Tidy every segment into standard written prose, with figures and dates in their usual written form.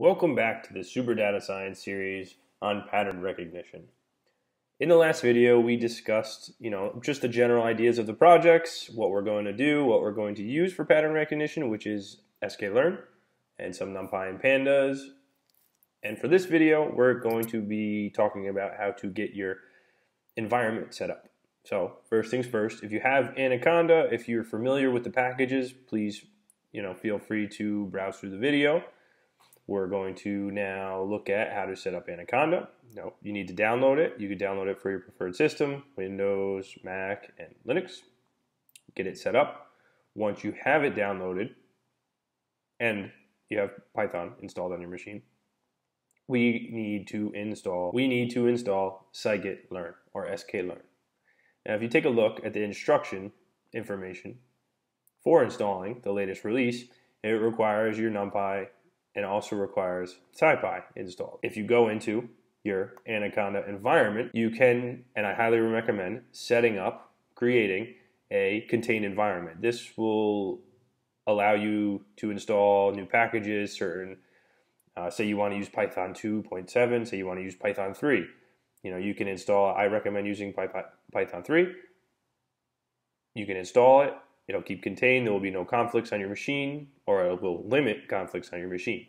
Welcome back to the Super Data Science series on pattern recognition. In the last video, we discussed, just the general ideas of the projects, what we're going to do, what we're going to use for pattern recognition, which is sklearn and some NumPy and pandas. And for this video, we're going to be talking about how to get your environment set up. So first things first, if you have Anaconda, if you're familiar with the packages, please, feel free to browse through the video. We're going to now look at how to set up Anaconda. You need to download it. You can download it for your preferred system, Windows, Mac, and Linux. Get it set up. Once you have it downloaded and you have Python installed on your machine, we need to install Sci-kit learn or sklearn. Now, if you take a look at the instruction information for installing the latest release, it requires your NumPy and also requires SciPy installed. If you go into your Anaconda environment, you can, and I highly recommend, creating a contained environment. This will allow you to install new packages, say you want to use Python 2.7, say you want to use Python 3. You can install, I recommend using Python 3. You can install it. It'll keep contained. There will be no conflicts on your machine, or it will limit conflicts on your machine.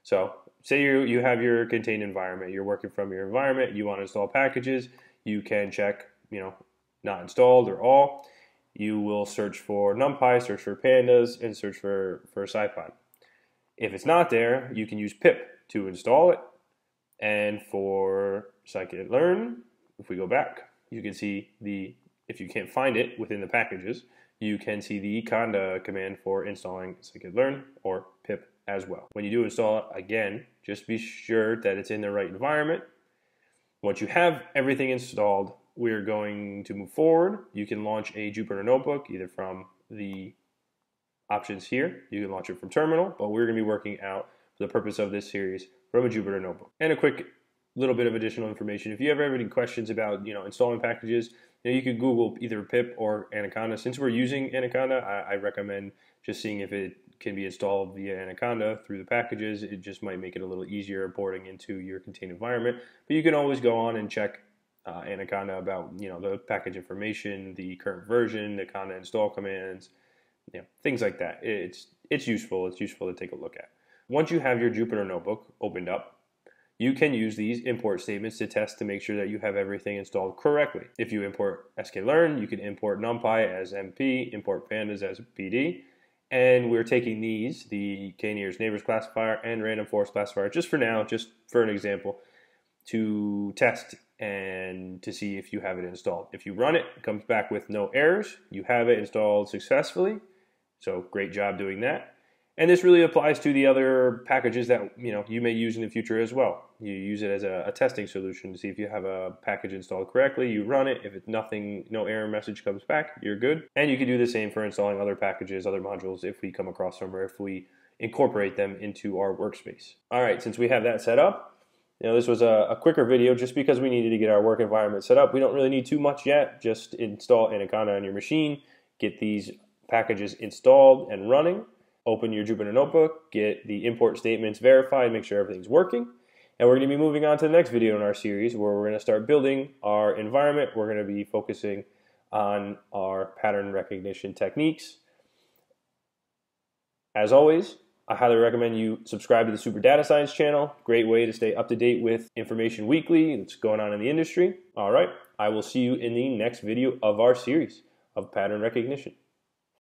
So say you have your contained environment. You're working from your environment. You want to install packages. You can check, not installed or all. You will search for NumPy, search for pandas, and search for SciPy. If it's not there, you can use pip to install it. And for sklearn, if we go back, you can see if you can't find it within the packages, you can see the conda command for installing sklearn or pip as well. When you do install it, again, just be sure that it's in the right environment. Once you have everything installed, we're going to move forward. You can launch a Jupyter notebook either from the options here. You can launch it from terminal, but we're going to be working out for the purpose of this series from a Jupyter notebook. And a quick little bit of additional information. If you ever have any questions about installing packages, you could Google either pip or Anaconda. Since we're using Anaconda, I recommend just seeing if it can be installed via Anaconda through the packages. It just might make it a little easier porting into your contained environment. But you can always go on and check Anaconda about the package information, the current version, the conda install commands, things like that. It's useful. It's useful to take a look at. Once you have your Jupyter notebook opened up, you can use these import statements to test to make sure that you have everything installed correctly. If you import sklearn, you can import NumPy as MP, import pandas as PD, and we're taking these, the k-nearest neighbors classifier and Random Forest Classifier, just for now, just for an example, to test and to see if you have it installed. If you run it, it comes back with no errors. You have it installed successfully, so great job doing that. And this really applies to the other packages that you may use in the future as well. You use it as a testing solution to see if you have a package installed correctly. You run it. If it's no error message comes back, you're good. And you can do the same for installing other packages, other modules, if we come across them or if we incorporate them into our workspace. All right, since we have that set up, this was a quicker video just because we needed to get our work environment set up. We don't really need too much yet. Just install Anaconda on your machine, get these packages installed and running. Open your Jupyter notebook, get the import statements verified, make sure everything's working. And we're going to be moving on to the next video in our series where we're going to start building our environment. We're going to be focusing on our pattern recognition techniques. As always, I highly recommend you subscribe to the Super Data Science channel. Great way to stay up to date with information weekly that's going on in the industry. All right, I will see you in the next video of our series of pattern recognition.